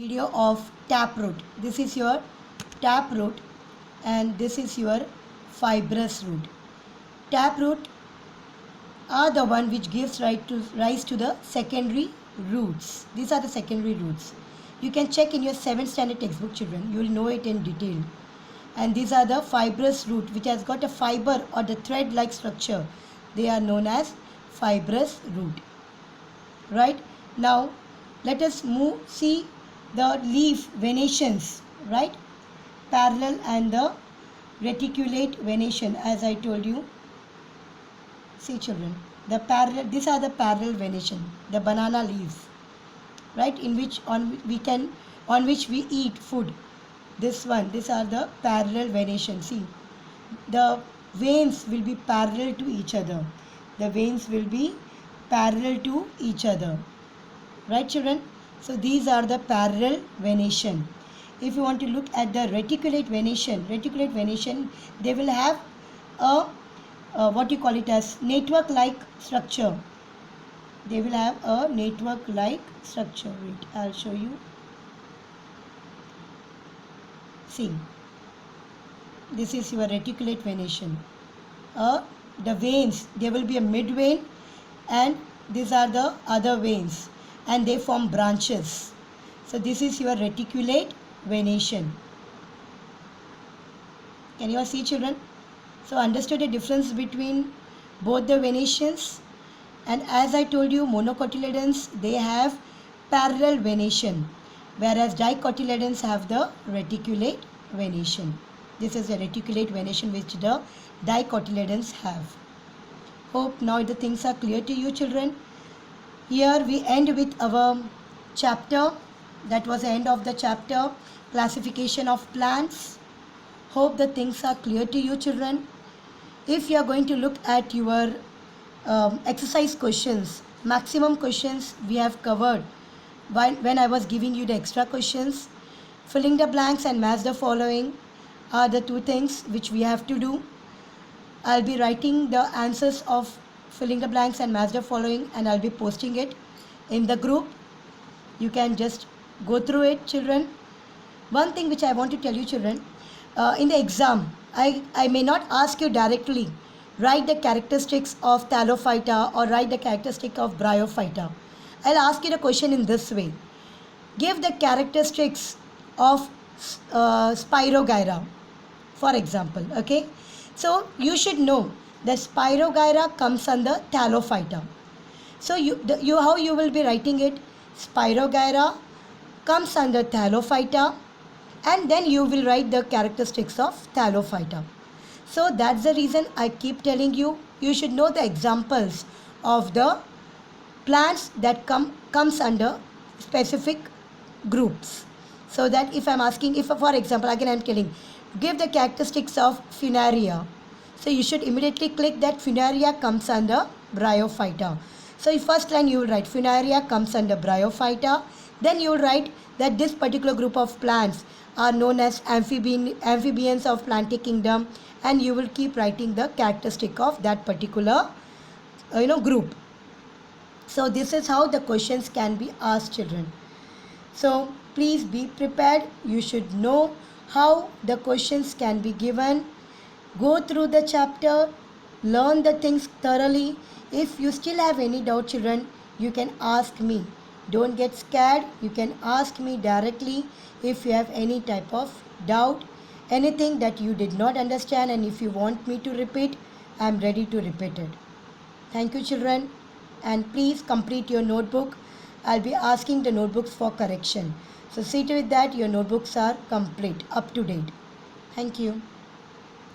Video of taproot. This is your taproot and this is your fibrous root. Taproot are the one which gives rise to the secondary roots. These are the secondary roots. You can check in your 7th standard textbook, children. You will know it in detail. And these are the fibrous root which has got a fiber or the thread like structure. They are known as fibrous root. Right? Now let us see the leaf venations, right? Parallel and the reticulate venation, as I told you. See, children, these are the parallel venation, the banana leaves, right? On which we eat food. These are the parallel venation. See, the veins will be parallel to each other. The veins will be parallel to each other, right, children? So these are the parallel venation. If you want to look at the reticulate venation, they will have a what you call it as network-like structure. They will have a network-like structure. Wait, I'll show you. See, this is your reticulate venation. The veins, there will be a mid vein, and these are the other veins, and they form branches. So this is your reticulate venation. Can you all see, children? So understood the difference between both the venations? And as I told you, monocotyledons, they have parallel venation, whereas dicotyledons have the reticulate venation. This is the reticulate venation which the dicotyledons have. Hope now the things are clear to you, children. Here we end with our chapter. That was the end of the chapter, classification of plants. Hope the things are clear to you, children. If you are going to look at your exercise questions, maximum questions we have covered when I was giving you the extra questions. Filling the blanks and match the following are the two things which we have to do. I'll be writing the answers of filling the blanks and match the following, and I'll be posting it in the group. You can just go through it, children. One thing which I want to tell you, children, in the exam, I may not ask you directly, write the characteristics of Thallophyta or write the characteristic of Bryophyta. I'll ask you the question in this way. Give the characteristics of Spirogyra, for example, okay? So you should know the Spirogyra comes under Thallophyta. So how you will be writing it? Spirogyra comes under Thallophyta, and then you will write the characteristics of Thallophyta. So that's the reason I keep telling you, you should know the examples of the plants that comes under specific groups. So that if I'm asking, if for example, again I'm telling, give the characteristics of Funaria. So you should immediately click that Funaria comes under Bryophyta. So in first line you will write Funaria comes under Bryophyta. Then you will write that this particular group of plants are known as amphibians of plantic kingdom, and you will keep writing the characteristic of that particular group. So this is how the questions can be asked, children. So please be prepared. You should know how the questions can be given. Go through the chapter, learn the things thoroughly. If you still have any doubt, children, you can ask me. Don't get scared. You can ask me directly if you have any type of doubt, anything that you did not understand, and if you want me to repeat, I am ready to repeat it. Thank you, children, and please complete your notebook. I'll be asking the notebooks for correction. So see to it that your notebooks are complete, up to date. Thank you.